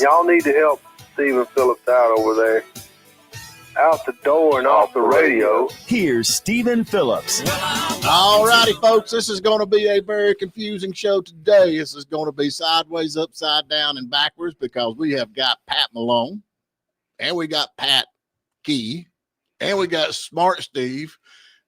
Y'all need to help Stephen Phillips out over there. Out the door and off the radio. Here's Stephen Phillips. All righty, folks. This is going to be a very confusing show today. This is going to be sideways, upside down, and backwards because we have got Pat Malone, and we got Pat Key, and we got Smart Steve,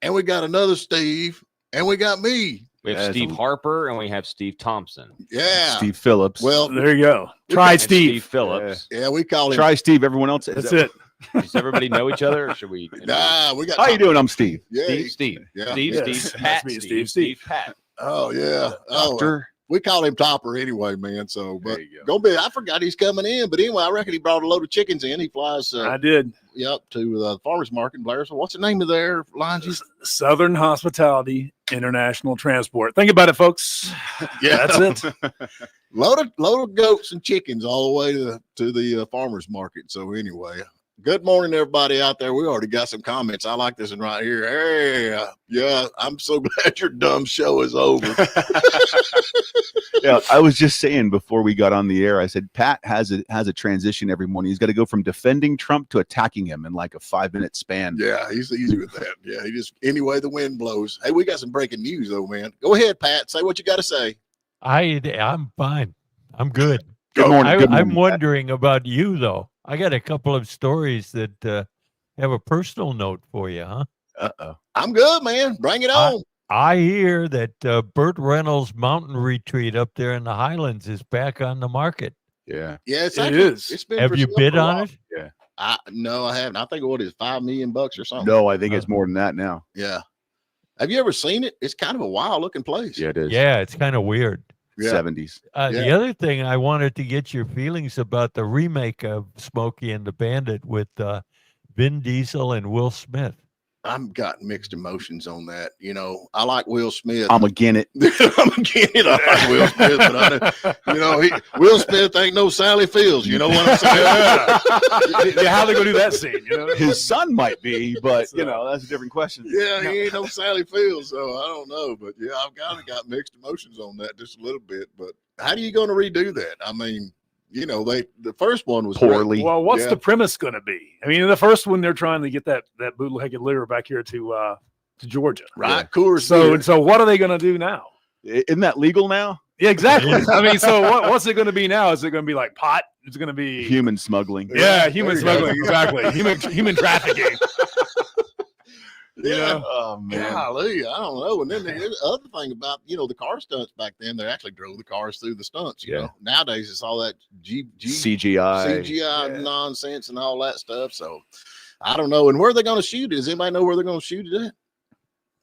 and we got another Steve, and we got me. We have Steve Harper, and we have Steve Thompson. Yeah. Steve Phillips. Well, there you go. Try Steve. Steve Phillips. Yeah, we call him. Try Steve. Everyone else. That's it. Does everybody know each other, or should we? Nah, we got. How you doing? I'm Steve. Yeah, Steve. Yeah. Steve. Yeah. Steve. Pat. That's me, Steve. Steve. Pat. Oh yeah. Oh, Doctor. we call him Topper anyway, man. So, but There you go. gonna be. I forgot he's coming in, but anyway, I reckon he brought a load of chickens in. He flies. I did. Yep, to the farmers market in Blairsville. What's the name of their lines? Southern Hospitality International Transport. Think about it, folks. Yeah, That's it. load of goats and chickens all the way to the farmers market. So anyway, good morning, everybody out there. We already got some comments. I like this one right here. Hey, yeah, I'm so glad your dumb show is over. Yeah, I was just saying before we got on the air, I said Pat has a transition every morning. He's got to go from defending Trump to attacking him in like a 5-minute span. Yeah, he's easy with that. Yeah, he just anyway the wind blows. Hey, we got some breaking news though, man. Go ahead, Pat. Say what you got to say. I'm fine. I'm good. Good morning. Good I'm morning, wondering about you, though. I got a couple of stories that have a personal note for you, huh? Uh-oh. I'm good, man. Bring it on. I hear that Burt Reynolds' mountain retreat up there in the Highlands is back on the market. Yeah. Yeah, it's It actually, is. It's been Have for you sale bid for a on while. it? No, I haven't. I think what is $5 million or something. No, I think it's more than that now. Yeah. Have you ever seen it? It's kind of a wild looking place. Yeah, it is. Yeah, it's kind of weird. Yeah. 70s. The other thing I wanted to get your feelings about the remake of Smokey and the Bandit with Vin Diesel and Will Smith. I've got mixed emotions on that. You know, I like Will Smith. I'm again it. I'm again it. I like Will Smith, but Will Smith ain't no Sally Fields. You know what I'm saying? Yeah, how they gonna do that scene? You know? His son might be, but that's a different question. Yeah, he ain't no Sally Fields, so I don't know. But yeah, I've kind of got mixed emotions on that just a little bit. But how are you going to redo that? I mean, the first one was Poorly. Well, what's Yeah. the premise going to be? I mean, in the first one, they're trying to get that bootlegged liquor back here to Georgia, right. Coors. So what are they going to do now? Isn't that legal now? Yeah, exactly. I mean, so what's it going to be now? Is it going to be like pot? It's going to be Human smuggling. Yeah, human There you go. smuggling. Exactly. Human trafficking. Yeah. Oh man. Golly, I don't know. And then the other thing about, the car stunts back then, they actually drove the cars through the stunts. You know, nowadays it's all that CGI nonsense and all that stuff. So I don't know. And where are they going to shoot it? Does anybody know where they're going to shoot it at?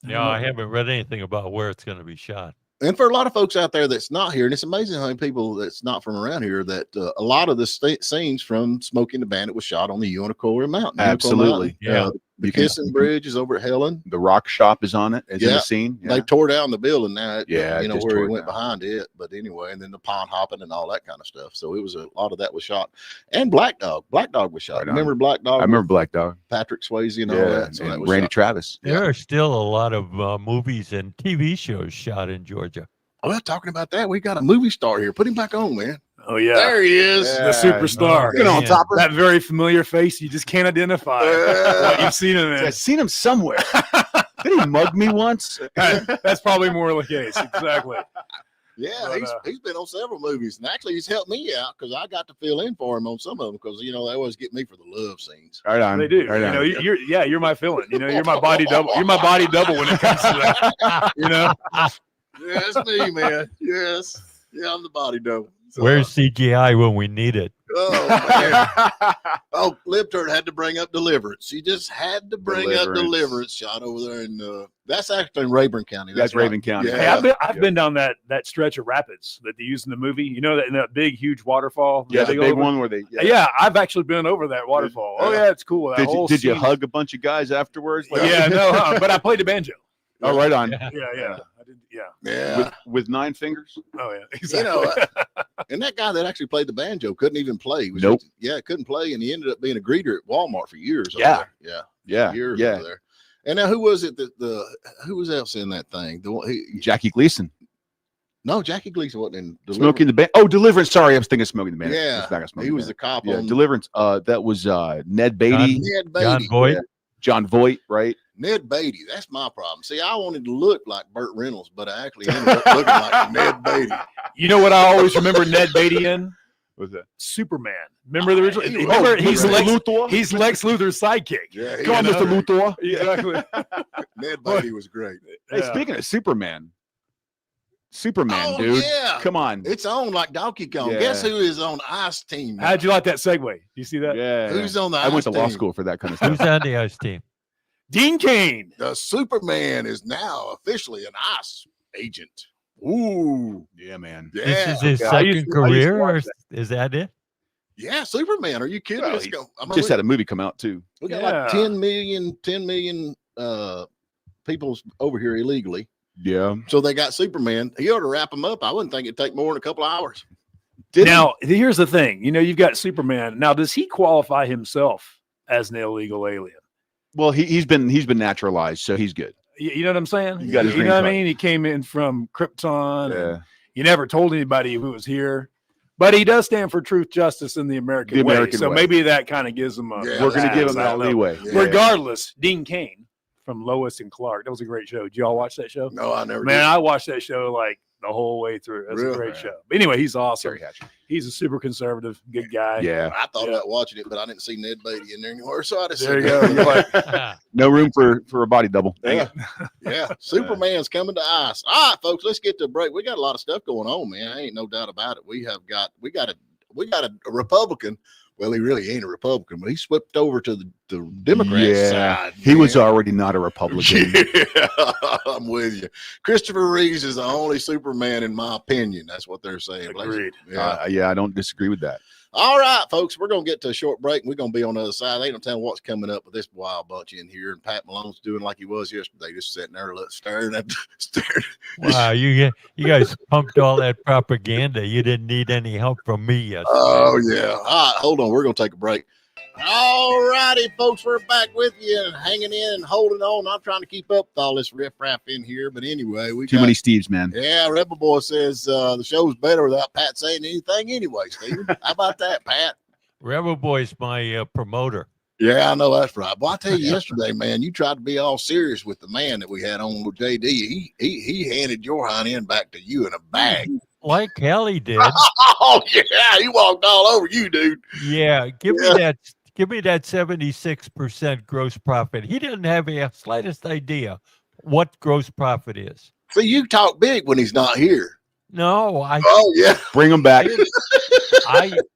No, I haven't read anything about where it's going to be shot. And for a lot of folks out there that's not here, and it's amazing how many people that's not from around here, that a lot of the scenes from Smokey and the Bandit was shot on the Unicoi Mountain. Absolutely. Yeah. The Kissing Bridge is over at Helen. The rock shop is on it. It's in the scene. They tore down the building now. It just where tore he went down. behind it. But anyway, and then the pond hopping and all that kind of stuff. So it was a lot of that was shot. And Black Dog. Black Dog was shot. Right on. Remember Black Dog? I remember Black Dog. Patrick Swayze and all that. So that and was Randy shot. Travis. There are still a lot of movies and TV shows shot in Georgia. Well, talking about that, we got a movie star here. Put him back on, man. Oh yeah, There he is. the superstar. Get on, Topper. That very familiar face you just can't identify. What you've seen him in. I've seen him somewhere. Did he mug me once? That's probably more the case. Exactly. Yeah, But, he's been on several movies, and actually he's helped me out because I got to fill in for him on some of them because they always get me for the love scenes. Right on. They do. Right on. You're my fill-in. You're my body double. You're my body double when it comes to that. Yeah, that's me, man. Yes, yeah, I'm the body double. So, Where's CGI when we need it? Oh, man. Oh, Libturd had to bring up Deliverance. He just had to bring up Deliverance. Shot over there, and that's actually in Rayburn County. That's Raven County. Yeah. Hey, I've been down that stretch of rapids that they use in the movie. You know that big huge waterfall. Yeah, that the they go big over? one where they. Yeah, I've actually been over that waterfall. Oh yeah, it's cool. That whole Did you scene- hug a bunch of guys afterwards? Yeah, no, but I played the banjo. Oh, right on. Yeah. I did. Yeah. Yeah. With 9 fingers? Oh yeah. Exactly. And that guy that actually played the banjo couldn't even play. He was Nope. couldn't play, and he ended up being a greeter at Walmart for years. Yeah. Yeah. Years over there. And now, who was it who was else in that thing? The one, Jackie Gleason. No, Jackie Gleason wasn't in Deliverance. Smoking the Bandit. Oh, Deliverance. Sorry, I was thinking Smoking the Bandit. Yeah, It's back on Smoking he the was the Bandit. cop Yeah, on Deliverance. That was Ned Beatty, Ned Beatty. John Voight. Yeah. John Voight, right? Ned Beatty. That's my problem. See, I wanted to look like Burt Reynolds, but I actually ended up looking like Ned Beatty. You know what I always remember Ned Beatty in? What's that? Superman. Remember the original? he was Remember great. he's Lex, Luthor. he's Lex Luthor's sidekick. Yeah, Come on, You Mr. know? Luthor. Exactly. Ned Beatty was great. Hey, Yeah. speaking of Superman, Oh, dude. yeah. Come on. It's on like Donkey Kong. Yeah. Guess who is on Ice Team? now? How'd you like that segue? You see that? Yeah. Who's on the I went to Ice law Team? school for that kind of Who's stuff. on the ice team? Dean Cain. The Superman is now officially an ice agent. Ooh. Yeah, man. Yeah. This is his okay. I used second to- I used to career, or watch is that it? Yeah, Superman. Are you kidding? Well, Let's he go. I mean, Just we, had a movie come out too. we got Yeah. like 10 million people over here illegally. Yeah. So they got Superman. He ought to wrap them up. I wouldn't think it'd take more than a couple of hours. Now, here's the thing. You know, you've got Superman. Now, does he qualify himself as an illegal alien? Well, he's been naturalized, so he's good. You know what I'm saying? You got his you know green what I card. mean? He came in from Krypton. Yeah. And you never told anybody who was here. But he does stand for truth, justice, and the American The way. American So way. maybe that kind of gives him a. Yeah, We're gonna give him I that don't know. leeway. Yeah. Regardless, Dean Cain from Lois and Clark. That was a great show. Did y'all watch that show? No, I never Man, did. I watched that show like the whole way through. That's Really? a great show. But anyway, he's awesome. Terry Hatcher. He's a super conservative, good guy. Yeah. I thought Yeah. about watching it, but I didn't see Ned Beatty in there anymore. So I just There you said, go. You're like, No room for a body double. Yeah. Yeah. Superman's coming to ice. All right, folks, let's get to a break. We got a lot of stuff going on, man. Ain't no doubt about it. We got a Republican. Well, he really ain't a Republican, but he slipped over to the Democrat Yeah. side. He was man. already not a Republican. Yeah, I'm with you. Christopher Reeves is the only Superman, in my opinion. That's what they're saying. Agreed. Yeah. Yeah, I don't disagree with that. All right, folks, we're going to get to a short break, and we're going to be on the other side. They don't tell what's coming up with this wild bunch in here, and Pat Malone's doing like he was yesterday, just sitting there staring at staring. Wow, you guys pumped all that propaganda. You didn't need any help from me yesterday. Oh, yeah. All right, hold on. We're going to take a break. All righty, folks, we're back with you and hanging in and holding on. I'm trying to keep up with all this riffraff in here, but anyway, we Too got, many Steves, man. Yeah, Rebel Boy says the show's better without Pat saying anything anyway, Steve. How about that, Pat? Rebel Boy's my promoter. Yeah, I know that's right. Well, I tell you, yesterday, man, you tried to be all serious with the man that we had on with JD. He handed your hind end back to you in a bag. Like Kelly did. Oh yeah, he walked all over you, dude. Yeah, give Yeah. me that. Give me that 76% gross profit. He didn't have the slightest idea what gross profit is. See, you talk big when he's not here. No, Oh yeah, Bring him back.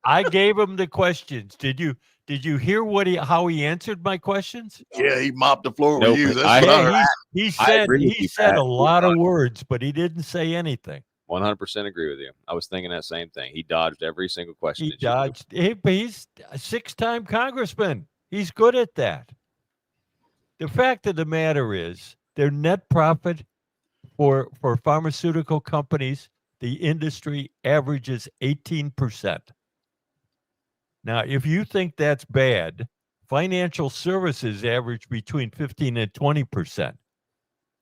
I gave him the questions. Did you hear how he answered my questions? yeah, he mopped the floor Nope. with you. That's I- what I heard. Yeah, he said agree with he you, said Pat. a lot of words, but he didn't say anything. 100% agree with you. I was thinking that same thing. He dodged every single question. He that you dodged. He's a 6-time congressman. He's good at that. The fact of the matter is, their net profit for pharmaceutical companies, the industry averages 18%. Now, if you think that's bad, financial services average between 15 and 20%.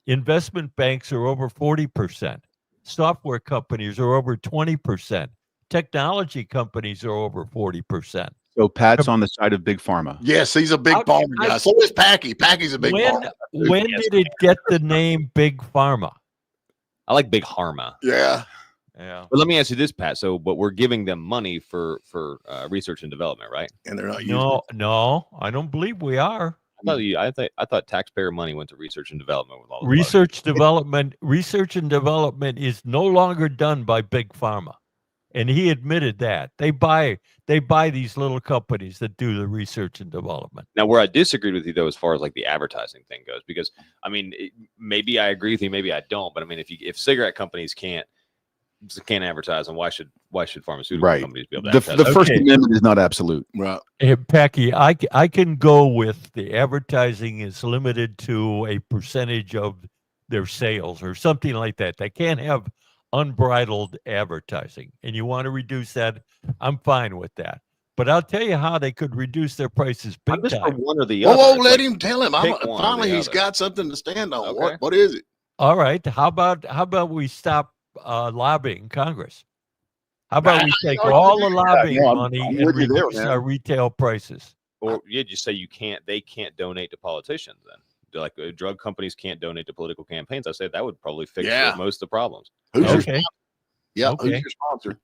Investment banks are over 40%. Software companies are over 20%. Technology companies are over 40%. So Pat's on the side of Big Pharma. Yes, he's a big farmer guy. So is Packy. Packy's a big farmer. When did it get the name Big Pharma? I like Big Pharma. Yeah. Yeah. But let me ask you this, Pat. So, but we're giving them money for research and development, right? And they're not using No, I don't believe we are. I thought taxpayer money went to research and development with all the Research and development is no longer done by Big Pharma. And he admitted that. They buy these little companies that do the research and development. Now, where I disagreed with you though, as far as like the advertising thing goes, because I mean, maybe I agree with you, maybe I don't. But I mean, if cigarette companies can't advertise, then why should pharmaceutical Right. companies be able to The advertise? First Okay. Amendment is not absolute. right. Hey, Packy, I can go with the advertising is limited to a percentage of their sales or something like that. They can't have unbridled advertising. And you want to reduce that, I'm fine with that. But I'll tell you how they could reduce their prices big I'm just for time. one or the Whoa, other. whoa, It's let like- him tell him. pick one or Finally, the he's other. got something to stand on. Okay. What is it? All right. How about we stop lobbying Congress. How about we take all the lobbying no, I'm money and with you there, reduce man. our retail prices? Or yeah, just say they can't donate to politicians then. They're like drug companies can't donate to political campaigns. I say that would probably fix most of the problems. Who's your Okay. yeah? Okay. Who's your sponsor?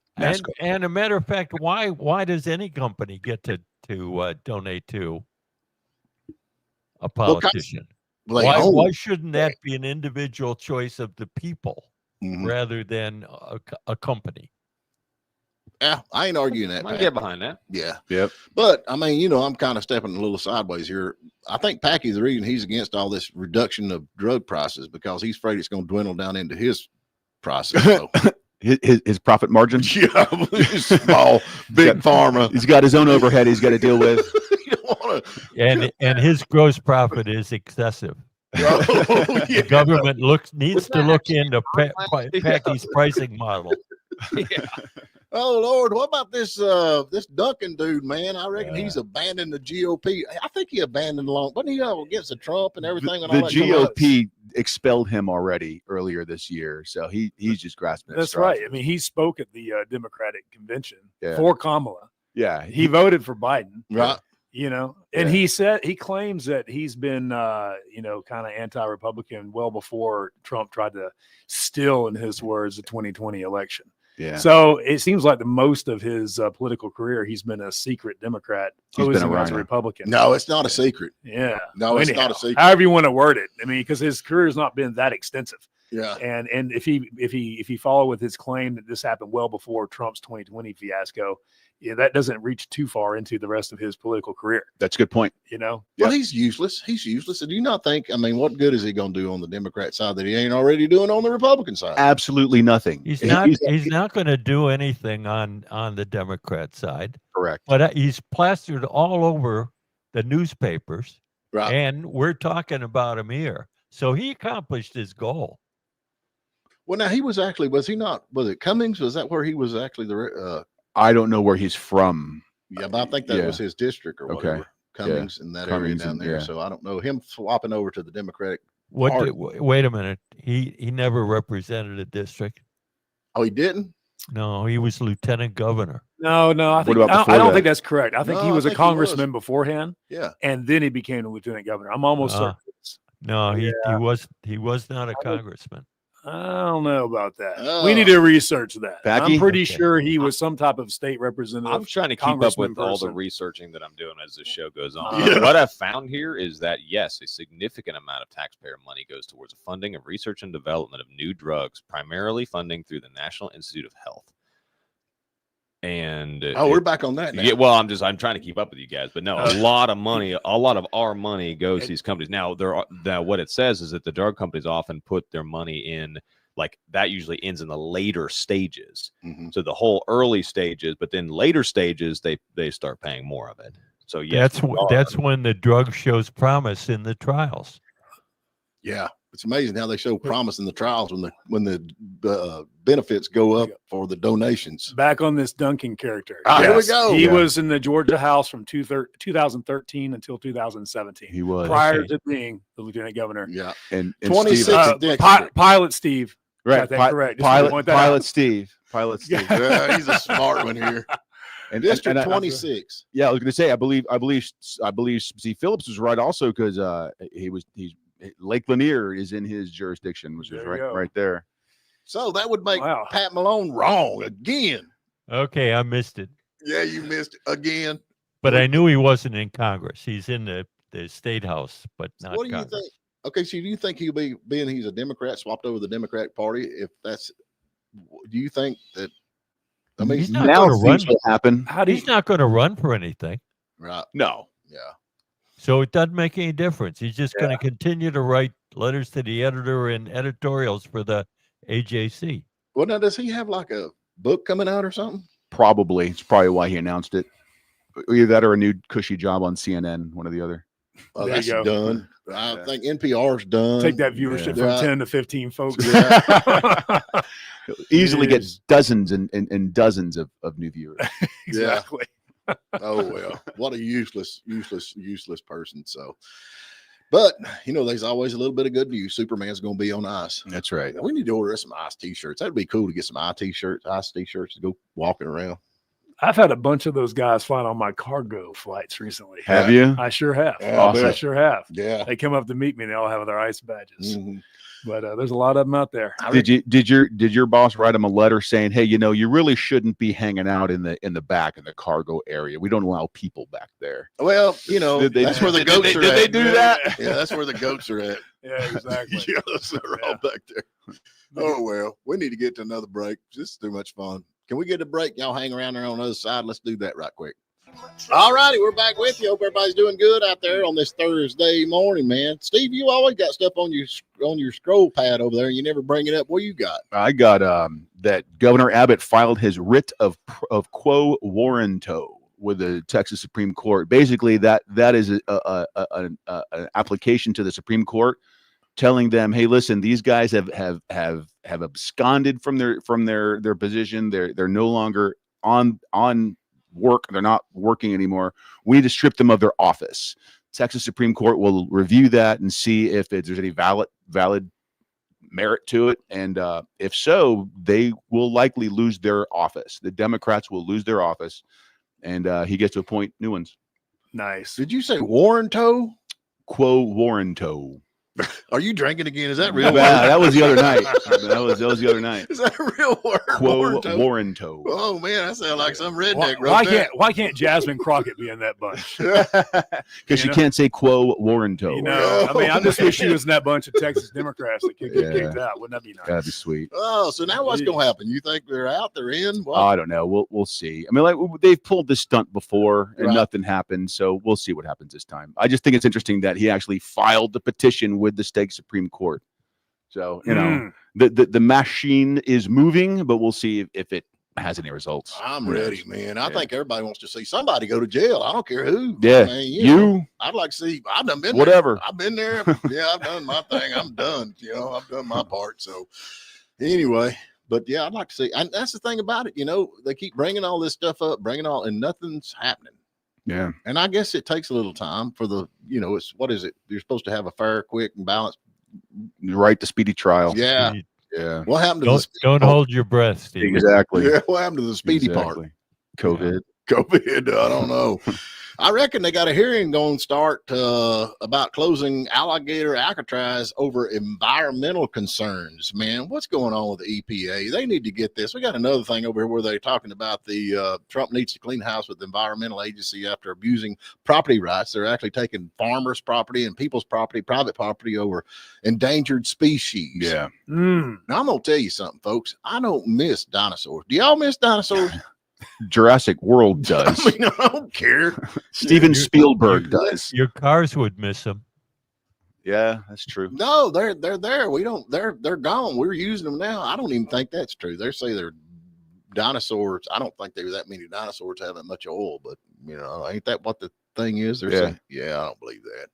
And a matter of fact, why does any company get to donate to a politician? Why shouldn't that be an individual choice of the people rather than a company? Yeah, I ain't arguing that. I can get behind that. Yeah. Yep. But I mean, I'm kind of stepping a little sideways here. I think Packy's the reason he's against all this reduction of drug prices because he's afraid it's going to dwindle down into his prices. So. His profit margin. Yeah, small, big pharma. He's got his own overhead he's got to deal with. You don't wanna... And his gross profit is excessive. The government needs to look into Packy's pricing model. Oh Lord, what about this Duncan dude, man? I reckon he's abandoned the GOP. I think he abandoned wasn't he against the Trump and everything? The GOP expelled him already earlier this year, so he's just grasping. That's right. I mean, he spoke at the Democratic convention for Kamala. Yeah, he voted for Biden, right? And he claims that he's been, kind of anti-Republican well before Trump tried to steal, in his words, the 2020 election. Yeah. So it seems like the most of his political career, he's been a secret Democrat, posing as a Republican. No, it's not a secret. Yeah. No, it's not a secret. However you want to word it. I mean, because his career has not been that extensive. Yeah. And if he follow with his claim that this happened well before Trump's 2020 fiasco, that doesn't reach too far into the rest of his political career. That's a good point. Well, he's useless. He's useless. And do you not think, I mean, what good is he going to do on the Democrat side that he ain't already doing on the Republican side? Absolutely nothing. He's not going to do anything on the Democrat side. Correct. But he's plastered all over the newspapers. Right. And we're talking about him here. So he accomplished his goal. Well, now was it Cummings? Was that where he was actually I don't know where he's from. Yeah, but I think that was his district or whatever. Cummings in that area down there. So I don't know him flopping over to the Democratic Party. Wait a minute. He never represented a district. Oh, he didn't? No, he was lieutenant governor. No, I don't think that's correct. I think he was a congressman beforehand. Yeah. And then he became a lieutenant governor. I'm almost certain. No, he was not a congressman. I don't know about that. We need to research that. I'm pretty sure he was some type of state representative. I'm trying to keep up with all the researching that I'm doing as this show goes on. What I've found here is that, yes, a significant amount of taxpayer money goes towards the funding of research and development of new drugs, primarily funding through the National Institute of Health. And we're back on that now. Yeah, well, I'm trying to keep up with you guys, but no, a lot of our money goes to these companies. Now, what it says is that the drug companies often put their money in, like, that usually ends in the later stages. Mm-hmm. So the whole early stages, but then later stages they start paying more of it. So yeah, that's when the drug shows promise in the trials. Yeah. It's amazing how they show promise in the trials when the benefits go up for the donations. Back on this Duncan character. Here we go. He was in the Georgia House from 2013 until 2017. He was prior to being the lieutenant governor. Yeah, and 26 Pilot Steve. Right, correct. Pilot Steve. Yeah, he's a smart one here. And District 26. Yeah, I was going to say, I believe Steve Phillips was right also because he's Lake Lanier is in his jurisdiction, which is right there. So that would make Pat Malone wrong again. Okay, I missed it. Yeah, you missed it again. But I knew he wasn't in Congress. He's in the state house, but not What do Congress. you think? Okay, so do you think he'll be, being he's a Democrat, swapped over the Democratic Party? Do you think that? I mean, he's not now going to run. Will happen. He's not going to run for anything. Right. No. Yeah. So it doesn't make any difference. He's just going to continue to write letters to the editor and editorials for the AJC. Well, now, does he have like a book coming out or something? Probably. It's probably why he announced it. Either that or a new cushy job on CNN, one or the other. Oh, that's done. I think NPR's done. Take that viewership from 10 to 15 folks. Yeah. Easily get dozens and dozens of new viewers. Exactly. Oh, well, what a useless person. So, But there's always a little bit of good news. Superman's going to be on ice. That's right. We need to order some ice t-shirts. That'd be cool to get some ice t-shirts to go walking around. I've had a bunch of those guys flying on my cargo flights recently. Have you? I sure have. Awesome. I sure have. Yeah. They come up to meet me and they all have their ice badges. Mm-hmm. But there's a lot of them out there. Did your boss write him a letter saying, hey, you really shouldn't be hanging out in the back in the cargo area. We don't allow people back there. Well, that's where the goats are at. Did they do that? Yeah, that's where the goats are at. Yeah, exactly. They're all back there. Oh, well, we need to get to another break. This is too much fun. Can we get a break? Y'all hang around there on the other side. Let's do that right quick. All righty, we're back with you. Hope everybody's doing good out there on this Thursday morning, man. Steve, you always got stuff on your scroll pad over there, and you never bring it up. What you got? I got that Governor Abbott filed his writ of Quo Warrento with the Texas Supreme Court. Basically, that is an application to the Supreme Court, telling them, hey, listen, these guys have absconded from their position. They're no longer on work. They're not working anymore. We need to strip them of their office. Texas Supreme Court will review that and see if there's any valid merit to it. And if so, they will likely lose their office. The Democrats will lose their office, and he gets to appoint new ones. Nice. Did you say Warrento? Quo Warrento. Are you drinking again? Is that real? That was the other night. That was the other night. Is that a real word? Quo Warrento. Oh man, that sounds like some redneck. Why can't Jasmine Crockett be in that bunch? Because she can't say Quo Warrento. I just wish she was in that bunch of Texas Democrats that could get kicked out. Wouldn't that be nice? That'd be sweet. Oh, so now what's going to happen? You think they're out? They're in? What? I don't know. We'll see. I mean, like they've pulled this stunt before and nothing happened, so we'll see what happens this time. I just think it's interesting that he actually filed the petition with the state Supreme Court. So the machine is moving, but we'll see if it has any results. I'm ready, man. I think everybody wants to see somebody go to jail. I don't care who. Yeah, I'd like to see. I've done been whatever. There. I've been there. Yeah, I've done my thing. I'm done. I've done my part. So anyway, but yeah, I'd like to see. And that's the thing about it. They keep bringing all this stuff up, and nothing's happening. Yeah. And I guess it takes a little time for it's what is it? You're supposed to have a fair, quick, and balanced right to speedy trial. Yeah. Yeah. What happened to don't hold your breath, Steve. Exactly. Yeah. What happened to the speedy part? COVID. I don't know. I reckon they got a hearing going to start about closing Alligator Alcatraz over environmental concerns. Man, what's going on with the EPA? They need to get this. We got another thing over here where they're talking about the Trump needs to clean house with the environmental agency after abusing property rights. They're actually taking farmers' property and people's property, private property over endangered species. Yeah. Now, I'm going to tell you something, folks. I don't miss dinosaurs. Do y'all miss dinosaurs? Jurassic World does. I mean, I don't care. Steven Spielberg does. Your cars would miss them. Yeah, that's true. No, they're there. We don't. They're gone. We're using them now. I don't even think that's true. They say they're dinosaurs. I don't think there were that many dinosaurs having much oil, but ain't that what the thing is? They're saying, I don't believe that.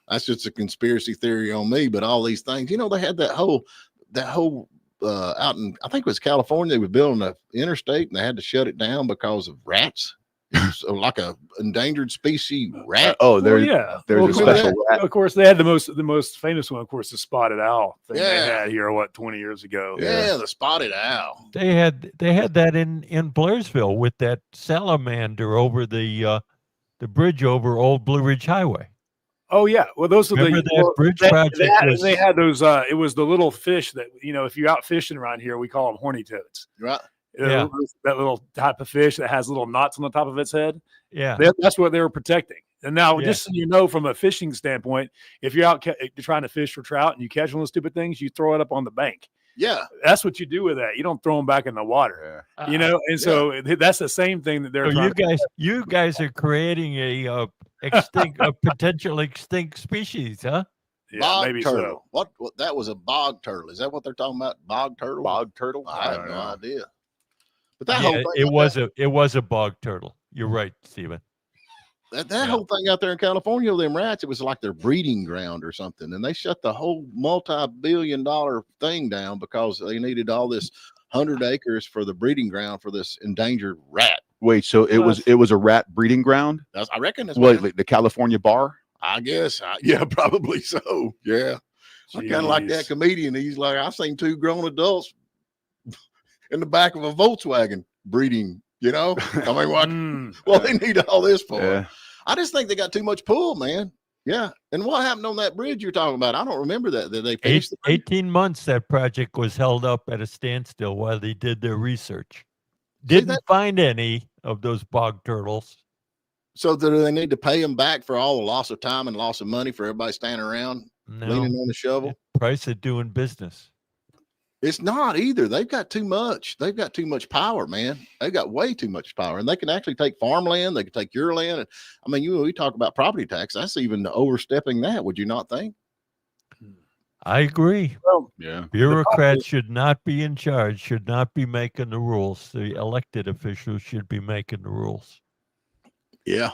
That's just a conspiracy theory on me. But all these things, they had that whole. Out in, I think it was California, they were building an interstate and they had to shut it down because of rats. It was like a endangered species rat. There's a special rat. Of course, they had the most famous one, of course, the spotted owl thing they had here 20 years ago. Yeah, the spotted owl. They had that in Blairsville with that salamander over the bridge over Old Blue Ridge Highway. Oh yeah, well those are that bridge project. They had those. It was the little fish that if you're out fishing around here, we call them horny toads. Right. Yeah. That little type of fish that has little knots on the top of its head. Yeah. That's what they were protecting. And now, just so you know, from a fishing standpoint, if you're out trying to fish for trout and you catch one of those stupid things, you throw it up on the bank. Yeah, that's what you do with that. You don't throw them back in the water. And so that's the same thing that they're. So you guys are creating a potential extinct species, huh? Yeah, bog maybe turtle. So. What? That was a bog turtle. Is that what they're talking about? Bog turtle. Bog turtle. I have no idea. But that whole thing it was a bog turtle. You're right, Stephen. That whole thing out there in California, them rats, it was like their breeding ground or something. And they shut the whole multi-billion-dollar thing down because they needed all this 100 acres for the breeding ground for this endangered rat. Wait, so it was a rat breeding ground? I reckon. What, like the California bar? I guess. Yeah, probably so. Yeah. I kind of like that Jeez. comedian. He's like, I've seen 2 grown adults in the back of a Volkswagen breeding, I mean, what? Well, they need all this for. Yeah. I just think they got too much pull, man. Yeah. And what happened on that bridge you're talking about? I don't remember that. Did they finish the bridge? 18 months that project was held up at a standstill while they did their research. See Didn't that? find any of those bog turtles. So do they need to pay them back for all the loss of time and loss of money for everybody standing around leaning No, on the shovel? price of doing business. It's not either. They've got too much. They've got too much power, man. They've got way too much power, and they can actually take farmland. They can take your land. And I mean, we talk about property tax. That's even overstepping that. Would you not think? I agree. Well, Yeah. Bureaucrats should not be in charge, should not be making the rules. The elected officials should be making the rules. Yeah.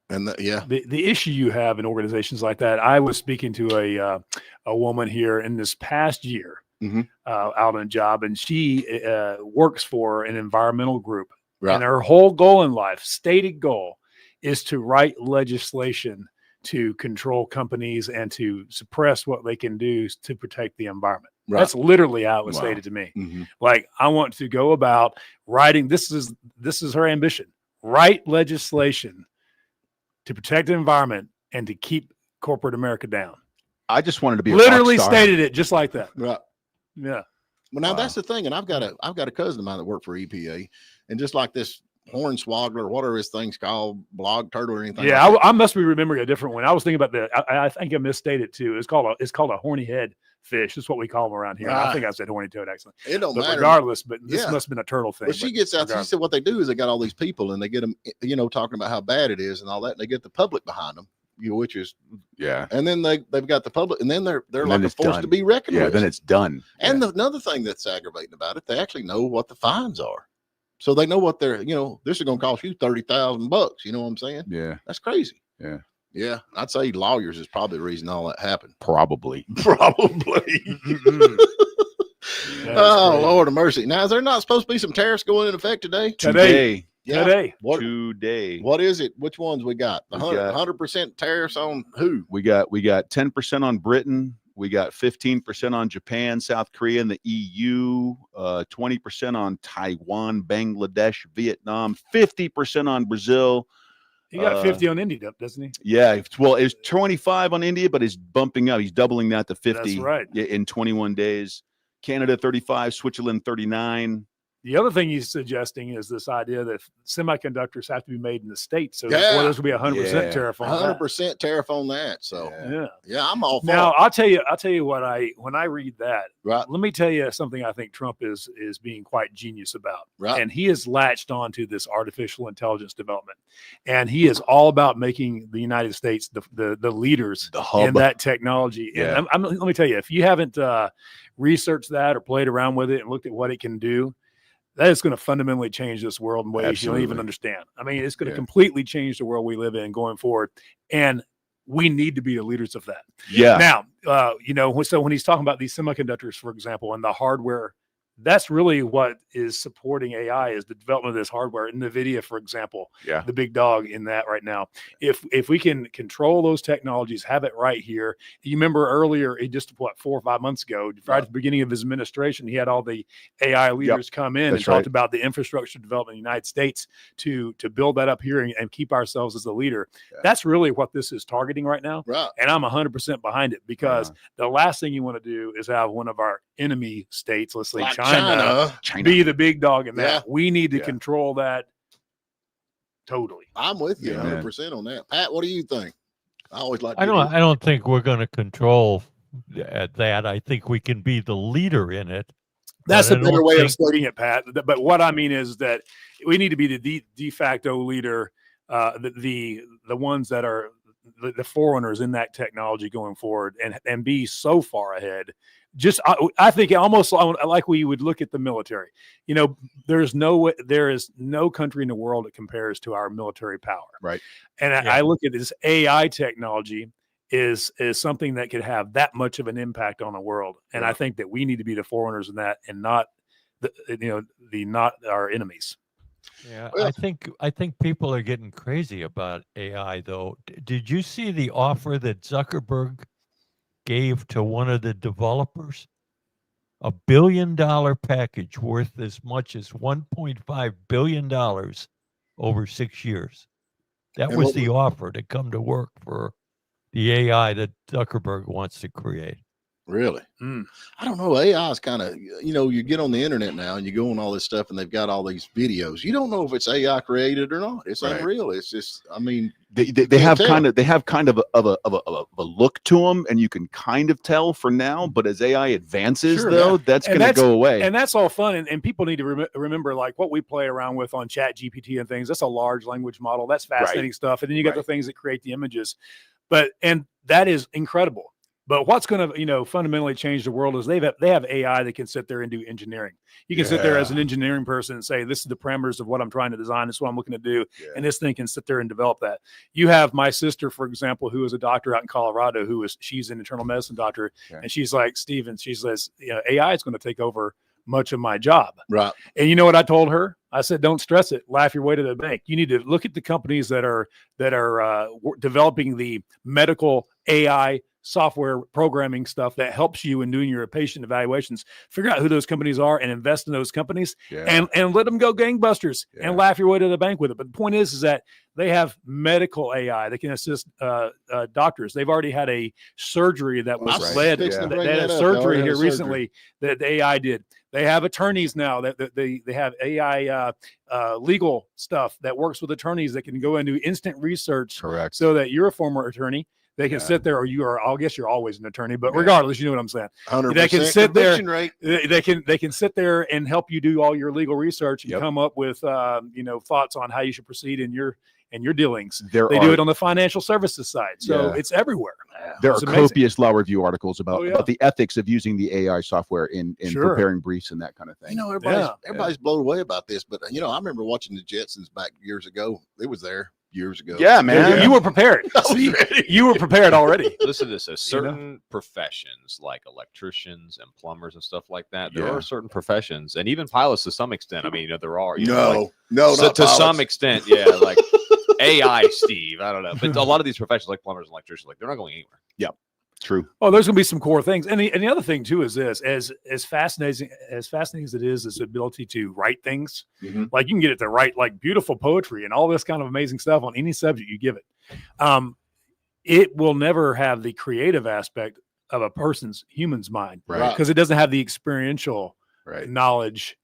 And the issue you have in organizations like that, I was speaking to a woman here in this past year out on a job, and she works for an environmental group. Right. And her whole goal in life, stated goal, is to write legislation to control companies and to suppress what they can do to protect the environment. Right. That's literally how it was stated to me. Like, I want to go about writing, this is her ambition, write legislation to protect the environment and to keep corporate America down. I just wanted to be Literally a rock star. stated it just like that. Right. Yeah. Well, now that's the thing. And I've got a cousin of mine that worked for EPA, and just like this hornswoggler, whatever his thing's called, blog turtle or anything. Yeah, like I must be remembering a different one. I was thinking about I think I misstated too. It's called a horny head fish. That's what we call them around here. Right. I think I said horny toad actually. It don't But matter. regardless, but this Yeah. must have been a turtle thing. Well, she but gets out. She regardless. said what they do is they got all these people, and they get them, talking about how bad it is and all that. And they get the public behind them, which is, Yeah. and then they've got the public, and then they're And like then a it's force done. to be reckoned Yeah. with. Then it's done. And another thing that's aggravating about it, they actually know what the fines are, so they know what they're. This is going to cost you $30,000. You know what I'm saying? Yeah. That's crazy. Yeah. Yeah, I'd say lawyers is probably the reason all that happened. Probably. Probably. Oh, crazy. Lord of mercy. Now, is there not supposed to be some tariffs going into effect today? Today. Yeah. Today. Today. What is it? Which ones we got? The We got- 100% tariffs on who? We got 10% on Britain. We got 15% on Japan, South Korea, and the EU. 20% on Taiwan, Bangladesh, Vietnam. 50% on Brazil. He got 50 on India, doesn't he? Yeah. Well, it's 25 on India, but he's bumping up. He's doubling that to 50. That's right. In 21 days. Canada 35, Switzerland 39. The other thing he's suggesting is this idea that semiconductors have to be made in the States. So Yeah. there's going to be 100% Yeah. tariff on 100% tariff on that. So Yeah. yeah, I'm all for Now it. I'll tell you what when I read that, Right. let me tell you something I think Trump is being quite genius about. Right. And he has latched on to this artificial intelligence development. And he is all about making the United States the leaders The hub. in that technology. Yeah. And let me tell you, if you haven't researched that or played around with it and looked at what it can do, that is going to fundamentally change this world in ways you don't even Absolutely. understand. I mean, it's going to Yeah. completely change the world we live in going forward. And we need to be the leaders of that. Yeah. Now, so when he's talking about these semiconductors, for example, and the hardware, that's really what is supporting AI is the development of this hardware. NVIDIA, for example, Yeah. the big dog in that right now. If we can control those technologies, have it right here. You remember earlier, just 4 or 5 months ago, right at the beginning of his administration, he had all the AI leaders come in and That's right. talked about the infrastructure development in the United States to build that up here and keep ourselves as a leader. Yeah. That's really what this is targeting right now. Right. And I'm 100% behind it because the last thing you want to do is have one of our enemy states, let's say Like China, China. be the big dog in that. Yeah. We need to Yeah. control that totally. I'm with you Yeah. 100% on that. Pat, what do you think? I always like to I get don't. I don't think we're going to control that. I think we can be the leader in it. That's But a I better don't way of think- stating it, Pat. But what I mean is that we need to be the de facto leader, the ones that are the forerunners in that technology going forward, and be so far ahead. I think almost like we would look at the military. There is no country in the world that compares to our military power. Right. And I look at this AI technology is something that could have that much of an impact on the world. And I think that we need to be the forerunners in that and not not our enemies. Yeah, Well- I think people are getting crazy about AI though. Did you see the offer that Zuckerberg gave to one of the developers? $1 billion package worth as much as $1.5 billion over 6 years. That And was what the offer to come to work for the AI that Zuckerberg wants to create. Really? Mm. I don't know. AI is kind of, you get on the internet now and you go on all this stuff and they've got all these videos. You don't know if it's AI created or not. It's Right. unreal. It's just, I mean, They can't have tell. kind of a look to them, and you can kind of tell for now. But as AI advances, Sure, though, yeah. that's And going to go away. And that's all fun. And people need to remember, like what we play around with on Chat GPT and things. That's a large language model. That's fascinating stuff. And then you got the things that create the images. And that is incredible. But what's going to, fundamentally change the world is they have AI that can sit there and do engineering. You can sit there as an engineering person and say, this is the parameters of what I'm trying to design. This is what I'm looking to do. Yeah. And this thing can sit there and develop that. You have my sister, for example, who is a doctor out in Colorado, she's an internal medicine doctor. Okay. And she's like, Steven, she says, AI is going to take over much of my job. right. And you know what I told her? I said, don't stress it. Laugh your way to the bank. You need to look at the companies that are developing the medical AI software programming stuff that helps you in doing your patient evaluations. Figure out who those companies are and invest in those companies and let them go gangbusters and laugh your way to the bank with it. But the point is that they have medical AI that can assist doctors. They've already had a surgery that was Right. led. Fixing to They bring had that a up. They surgery already here had a recently that the AI did. They have attorneys now that they have AI legal stuff that works with attorneys that can go and do instant research. Correct. So that you're a former attorney. They can sit there, or you are. I guess you're always an attorney, but regardless, you know what I'm saying. 100% They can sit there. conviction rate. They can sit there and help you do all your legal research and Yep. come up with thoughts on how you should proceed in your dealings. There They are do it on the financial services side, so it's everywhere. there are It's amazing. copious law review articles about, Oh, yeah. about the ethics of using the AI software in Sure. preparing briefs and that kind of thing. Everybody's blown away about this, but I remember watching the Jetsons back years ago. It was there years ago. Yeah, man. You were prepared. See, you were prepared already. Listen to this. So certain professions like electricians and plumbers and stuff like that, there are certain professions, and even pilots to some extent. I mean, there are. No, so not to some pilots. extent, yeah, like AI, Steve. I don't know, but a lot of these professions like plumbers and electricians, like they're not going anywhere. True. Oh, there's going to be some core things, and the other thing too is this: as fascinating as it is, this ability to write things. Mhm. Like you can get it to write like beautiful poetry and all this kind of amazing stuff on any subject you give it. It will never have the creative aspect of a human's mind, Right. Because it doesn't have the experiential Right. knowledge,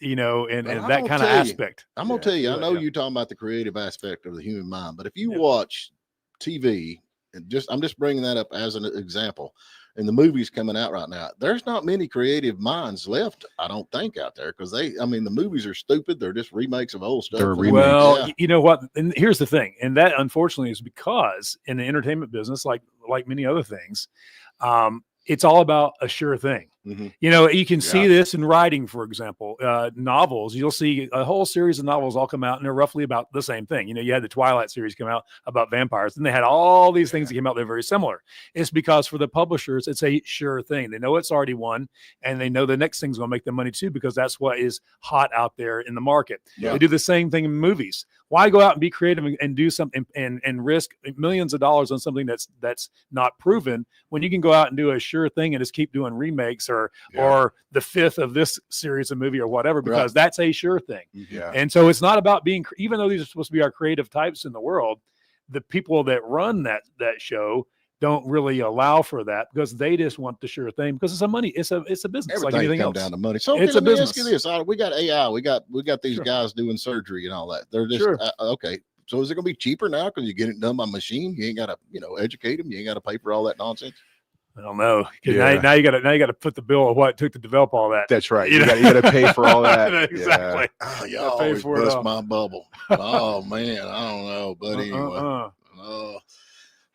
and But that I'm kind gonna of tell you, aspect. I'm gonna tell you, I Yeah, know yeah. you're talking about the creative aspect of the human mind, but if you Yeah. watch TV, and I'm just bringing that up as an example, and the movies coming out right now, there's not many creative minds left, I don't think, out there, because the movies are stupid. They're just remakes of old stuff. They're And- remakes. Well, yeah. you know what? And here's the thing, and that unfortunately is because in the entertainment business, like many other things, it's all about a sure thing. Mhm. You can see this in writing, for example, novels. You'll see a whole series of novels all come out, and they're roughly about the same thing. You had the Twilight series come out about vampires, and they had all these things that came out that are very similar. It's because for the publishers, it's a sure thing. They know it's already won, and they know the next thing's going to make them money too, because that's what is hot out there in the market. Yeah. They do the same thing in movies. Why go out and be creative and do something and risk millions of dollars on something that's not proven when you can go out and do a sure thing and just keep doing remakes or the fifth of this series of movie or whatever, because that's a sure thing. Yeah. And so it's not about being, even though these are supposed to be our creative types in the world, the people that run that show don't really allow for that, because they just want the sure thing, because it's a business Everything like anything comes else. down to money. So It's let a me ask business. you this: we got AI, we got these Sure. guys doing surgery and all that. They're just Sure. Okay. So is it going to be cheaper now because you get it done by machine? You ain't got to educate them. You ain't got to pay for all that nonsense. I don't know. 'Cause Yeah. Now you got to put the bill of what it took to develop all that. That's right. You You know? got to pay for all that. Exactly. Oh, you Gotta pay always for it bust all. my bubble. Oh man, I don't know, but anyway.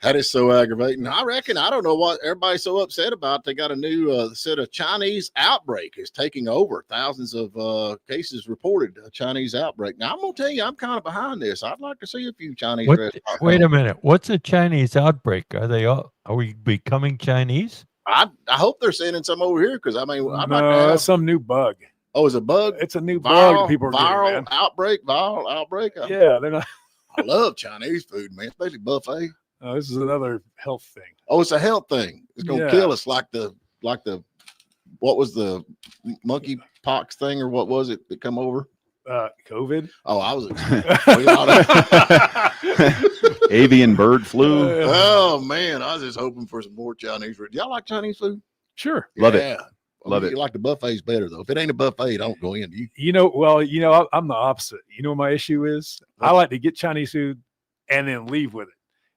That is so aggravating. I reckon, I don't know what everybody's so upset about. They got a new set of Chinese outbreak is taking over. Thousands of cases reported a Chinese outbreak. Now, I'm going to tell you, I'm kind of behind this. I'd like to see a few Chinese restaurants. Wait a minute. What's a Chinese outbreak? Are we becoming Chinese? I hope they're sending some over here because, I'd like to No, have. that's some new bug. Oh, it's a bug? It's a new bug Viral, people are getting, viral man. viral outbreak. Yeah, they're not. I love Chinese food, man, especially buffet. This is another health thing. Oh, it's a health thing. It's gonna Yeah. kill us like the what was the monkey pox thing or what was it that come over? COVID. Oh, I was Avian bird flu. oh man, I was just hoping for some more Chinese food. Y'all like Chinese food? Sure. Love it. Yeah. Love You it. like the buffets better though. If it ain't a buffet, don't go in. I'm the opposite. You know what my issue is? I like to get Chinese food and then leave with it.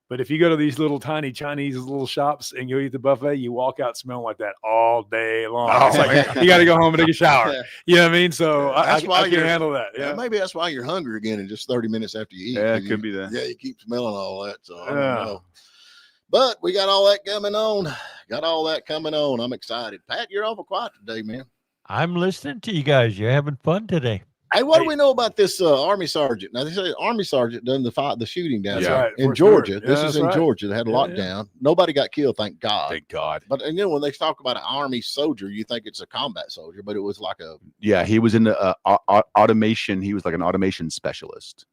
But if you go to these little tiny Chinese little shops and you eat the buffet, you walk out smelling like that all day long. It's like you got to go home and take a shower. You know what I mean? So I can't handle that. Yeah, maybe that's why you're hungry again in just 30 minutes after you eat. Yeah, it could be that. Yeah, you keep smelling all that. So I don't know. But we got all that coming on. I'm excited. Pat, you're awful quiet today, man. I'm listening to you guys. You're having fun today. Hey, what do we know about this Army sergeant? Now, they say Army sergeant done the shooting down That's there right, in Fort Georgia. Stewart. This Yeah, is that's in right. Georgia. They had a Yeah, lockdown. Nobody got killed, thank God. Thank God. But when they talk about an Army soldier, you think it's a combat soldier, but it was like a Yeah, he was in the automation. He was like an automation specialist.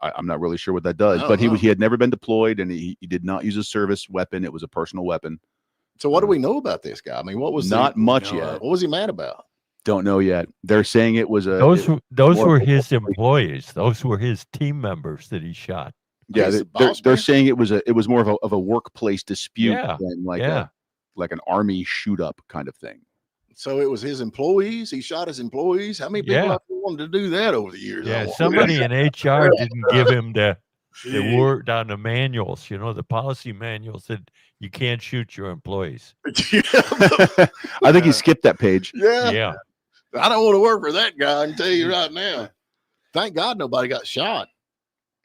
I'm not really sure what that does, but he had never been deployed, and he did not use a service weapon. It was a personal weapon. So what do we know about this guy? I mean, what was Not much yet. What was he mad about? Don't know yet. They're saying it was a Those more were of a- his employees. Those were his team members that he shot. Yeah, He's the they're boss man? saying it was more of a workplace dispute Yeah, than like yeah. like an army shoot up kind of thing. So it was his employees. He shot his employees. How many people Yeah. have wanted to do that over the years? I Yeah, wonder? somebody in HR didn't give him the word on the manuals, the policy manuals that you can't shoot your employees. I think he skipped that page. Yeah. I don't want to work for that guy. I can tell you right now. Thank God nobody got shot.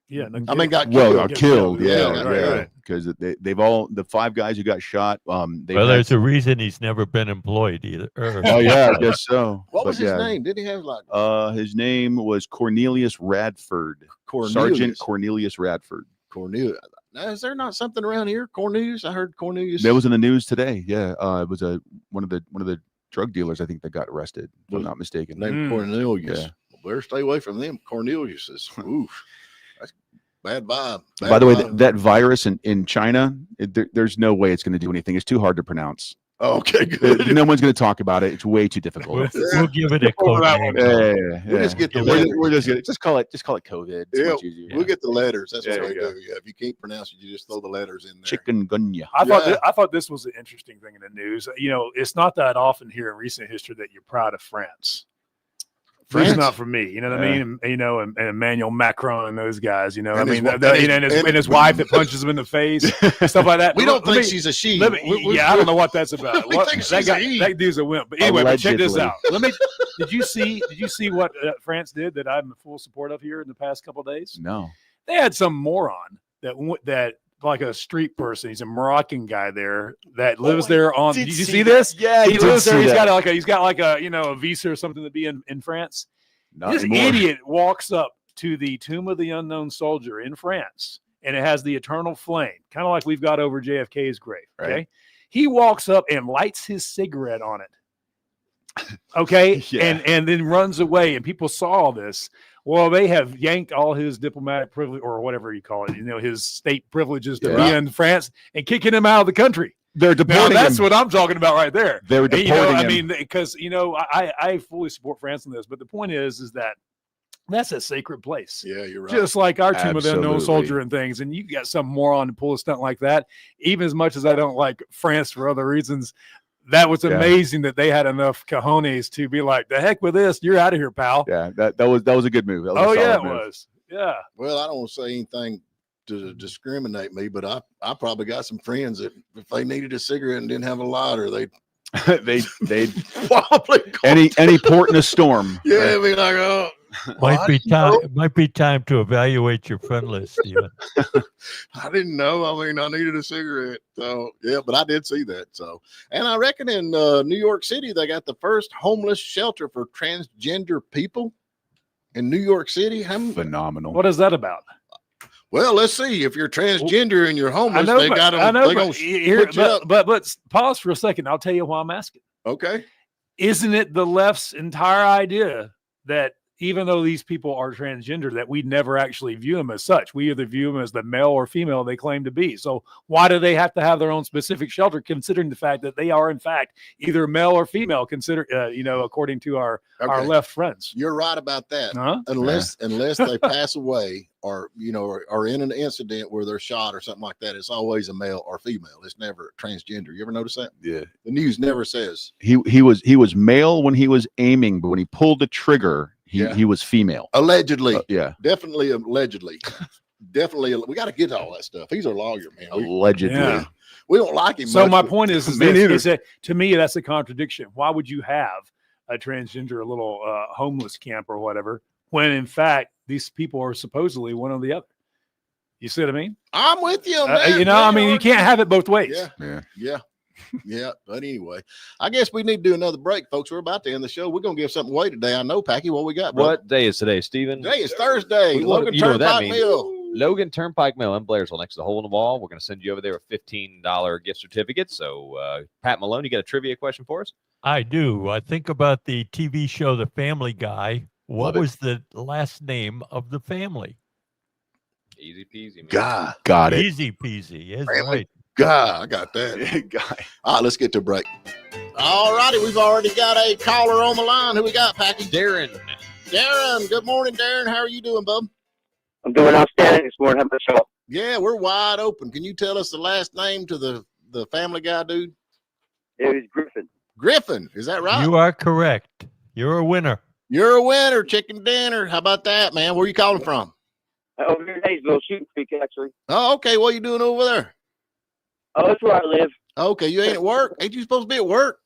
Yeah. No I mean, got Well, killed. killed. Yeah, Yeah, right. Because they've all the 5 guys who got shot. Well, there's a reason he's never been employed either. Oh yeah, I guess so. What But was his yeah, name? Did he have like His name was Cornelius Radford. Sergeant Cornelius Radford. Cornelius? Now, is there not something around here? Cornelius? I heard Cornelius. That was in the news today. Yeah, it was one of the drug dealers, I think, that got arrested. If I'm not mistaken. named Cornelius. Yeah. Well, better stay away from them. Cornelius is oof. That's bad vibe. By the way, vibe. that virus in China, there's no way it's going to do anything. It's too hard to pronounce. Okay, good. No one's going to talk about it. It's way too difficult. We'll give it a code name. We'll just get the We're letters. just call it COVID. It's Yeah, much easier. We'll get the letters. That's There what we you do. go. Yeah, if you can't pronounce it, you just throw the letters in there. Chikungunya. I thought this was an interesting thing in the news. It's not that often here in recent history that you're proud of France. France? It's not for me, you know what I mean? And Emmanuel Macron and those guys, And and his- his wife that punches him in the face, stuff like that. We don't Let think me- she's a she. Let me, I don't know what that's about. We think she's a he. That dude's a wimp. But anyway, but check this Allegedly. out. Did you see what France did that I'm in full support of here in the past couple of days? No. They had some moron that like a street person. He's a Moroccan guy there that lives there on. Did you see this? Yeah, He lives there. He's got like a a visa or something to be in France. Not This anymore. idiot walks up to the Tomb of the Unknown Soldier in France, and it has the eternal flame, kind of like we've got over JFK's grave. Okay, Right. he walks up and lights his cigarette on it. Okay, Yeah. and then runs away, and people saw all this. Well, they have yanked all his diplomatic privilege, or whatever you call it, his state privileges to be in France, and kicking him out of the country. They're Now, deporting that's him. what I'm talking about right there. They were And, deporting I him. mean, because I fully support France in this, but the point is that that's a sacred place. Yeah, you're right. Just like our Tomb of the Unknown Absolutely. Soldier and things, and you got some moron to pull a stunt like that. Even as much as I don't like France for other reasons, that was Yeah. amazing that they had enough cojones to be like, "The heck with this, you're out of here, pal." Yeah, that was a good move. That was a Oh yeah, solid it move. was. Yeah. Well, I don't want to say anything to discriminate me, but I probably got some friends that if they needed a cigarette and didn't have a lighter, they'd they probably call any port in a storm. yeah, be like, oh, Might be time to evaluate your friend list, Stephen. I didn't know. I mean, I needed a cigarette. So yeah, but I did see that. So, and I reckon in New York City they got the first homeless shelter for transgender people in New York City. Phenomenal. What is that about? Well, let's see. If you're transgender and you're homeless, they got them. I know, They but, gonna here, put you up. but pause for a second. I'll tell you why I'm asking. Okay. isn't it the left's entire idea that even though these people are transgender, that we never actually view them as such? We either view them as the male or female they claim to be. So why do they have to have their own specific shelter, considering the fact that they are in fact either male or female, according to our left friends? You're right about that. Huh? Unless they pass away or are in an incident where they're shot or something like that, it's always a male or female. It's never transgender. You ever notice that? Yeah. The news never says. He was male when he was aiming, but when he pulled the trigger, he was female. Allegedly. Yeah. Definitely allegedly. Definitely. We got to get all that stuff. He's a lawyer, man. Allegedly. Yeah. We don't like him So much, my but- point is that to me, that's a contradiction. Why would you have a transgender little homeless camp or whatever, when in fact these people are supposedly one or the other? You see what I mean? I'm with you, man. You can't have it both ways. Yeah. But anyway, I guess we need to do another break, folks. We're about to end the show. We're gonna give something away today. I know, Packy. What we got, bro? What day is today, Stephen? Today is Thursday. Logan You know what that Turnpike means. Mill. Logan Turnpike Mill in Blairsville, next to the hole in the wall. We're going to send you over there a $15 gift certificate. So, Pat Malone, you got a trivia question for us? I do. I think about the TV show The Family Guy. What Love it. was the last name of the family? Easy peasy, man. God, Got it. Easy peasy. Yes, Family. right. God, I got that. Guy. All right, let's get to a break. All righty, we've already got a caller on the line. Who we got, Packy? Darren. Darren. Good morning, Darren. How are you doing, bub? I'm doing outstanding this morning. How about yourself? Yeah, we're wide open. Can you tell us the last name to the Family Guy dude? It was Griffin. Griffin. Is that right? You are correct. You're a winner. You're a winner. Chicken dinner. How about that, man? Where you calling from? Over here in Hayesville, Shooting Creek, actually. Oh, okay. What are you doing over there? Oh, that's where I live. Okay, you ain't at work. Ain't you supposed to be at work?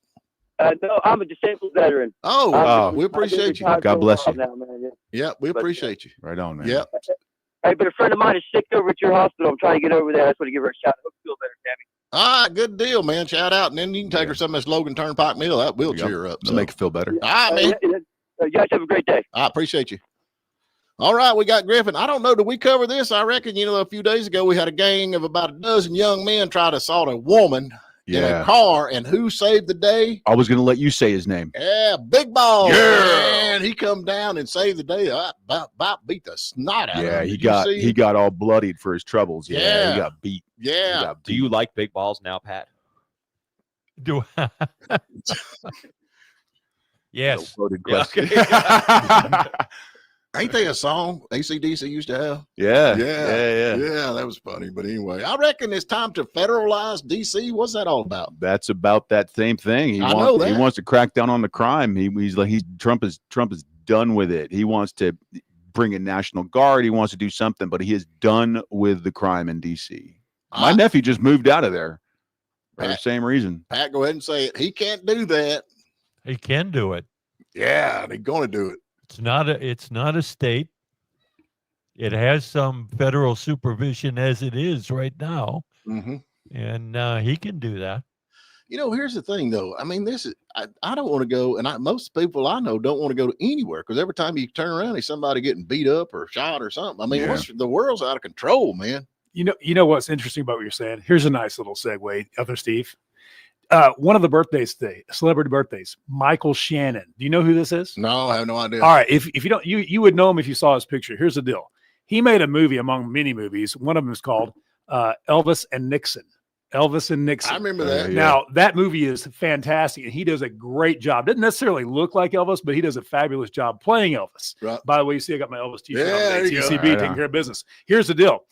No, I'm a disabled veteran. Oh, we appreciate you. God bless you. Now, man. Yeah, we appreciate you. Right on, man. Yeah. Hey, but a friend of mine is sick over at your hospital. I'm trying to get over there. I just want to give her a shout out. Feel better, Tammy. All right, good deal, man. Shout out, and then you can take her some of this Logan Turnpike Mill. That will cheer her up. To make it feel better. All right, man. You guys have a great day. I appreciate you. All right, we got Griffin. I don't know. Did we cover this? I reckon, a few days ago, we had a gang of about a dozen young men try to assault a woman in a car, and who saved the day? I was going to let you say his name. Yeah, Big Ball. Yeah. Man, he come down and saved the day. I about beat the snot out of him. He got all bloodied for his troubles. Yeah. He got beat. Yeah. Do you like big balls now, Pat? Do Yes. Loaded Yeah, question. Ain't they a song AC/DC used to have? Yeah. Yeah, that was funny. But anyway, I reckon it's time to federalize DC. What's that all about? That's about that same thing. He I know that. He wants to crack down on the crime. Trump is done with it. He wants to bring a National Guard. He wants to do something, but he is done with the crime in DC. My nephew just moved out of there for the same reason. Pat, go ahead and say it. He can't do that. He can do it. Yeah, they're going to do it. It's not a state. It has some federal supervision as it is right now, Mm-hmm. and he can do that. Here's the thing, though. I mean, I don't want to go, and most people I know don't want to go to anywhere because every time you turn around, there's somebody getting beat up or shot or something. I mean, the world's out of control, man. You know what's interesting about what you're saying? Here's a nice little segue, other Steve. One of the birthdays today, celebrity birthdays, Michael Shannon. Do you know who this is? No, I have no idea. All right. If you don't, you would know him if you saw his picture. Here's the deal. He made a movie among many movies. One of them is called Elvis and Nixon. Elvis and Nixon. I remember that. Now, that movie is fantastic, and he does a great job. Doesn't necessarily look like Elvis, but he does a fabulous job playing Elvis. Right. By the way, you see I got my Elvis t-shirt Yeah, on there today. you go. TCB taking care of business. Here's the deal.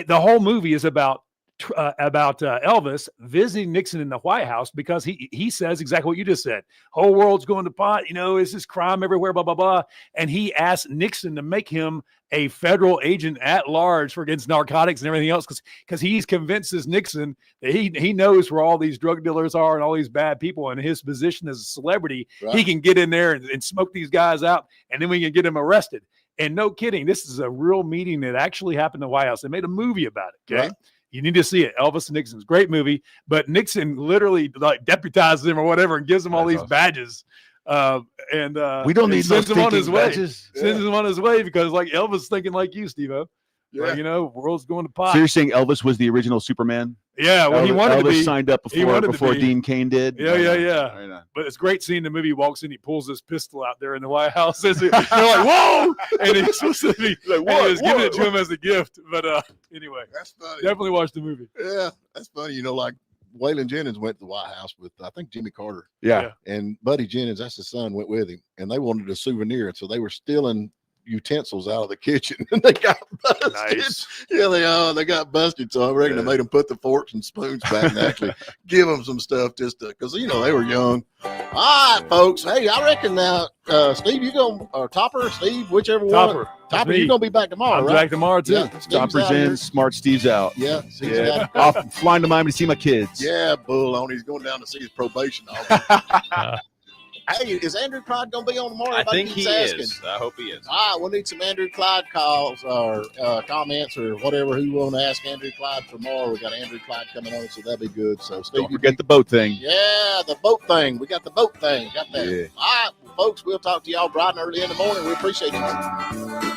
The whole movie is about Elvis visiting Nixon in the White House because he says exactly what you just said. Whole world's going to pot, it's this crime everywhere, blah, blah, blah. And he asked Nixon to make him a federal agent at large for against narcotics and everything else because he's convinced this Nixon that he knows where all these drug dealers are and all these bad people, and his position as a celebrity, he can get in there and smoke these guys out, and then we can get him arrested. And no kidding, this is a real meeting that actually happened in the White House. They made a movie about it, okay? Right. You need to see it. Elvis and Nixon's great movie, but Nixon literally deputizes him or whatever and gives him all these badges. We don't need sends him on his way. badges. Sends him on his way because like Elvis thinking like you, Steve-O. Yeah. Like, world's going to pot. So you're saying Elvis was the original Superman? Yeah, well, he wanted Elvis to be. signed up He wanted to before be. Dean Cain did. Yeah, Right on. But it's great seeing the movie. He walks in, he pulls his pistol out there in the White House. They're like, "Whoa!" And he's supposed to be Like, and he was giving what? it to him as a gift. But anyway, That's funny. definitely watch the movie. Yeah, that's funny. Like Wayan Jennings went to the White House with, I think, Jimmy Carter. Yeah. And Buddy Jennings, that's his son, went with him. And they wanted a souvenir. And so they were stealing utensils out of the kitchen. And they got busted. Nice. Yeah, they got busted. So I reckon they made them put the forks and spoons back and actually give them some stuff just because, they were young. All right, folks. Hey, I reckon now, Steve, you going, or Topper, Steve, whichever one. Topper. Topper, you're going to be back tomorrow, I'm right? back tomorrow, too. Yeah, Steve's Chopper's out here. in, Smart Steve's out. Yeah. Steve's Yeah. out. Off flying to Miami to see my kids. Yeah, bull on. He's going down to see his probation officer. Hey, is Andrew Clyde going to be on tomorrow? I Everybody think he keeps asking. is. I hope he is. All right, we'll need some Andrew Clyde calls or comments or whatever. Who want to ask Andrew Clyde tomorrow? We got Andrew Clyde coming on, so that'd be good. So, Steve, Don't forget the boat thing. yeah, the boat thing. We got the boat thing. Got that. Yeah. All right, well, folks, we'll talk to y'all bright and early in the morning. We appreciate it.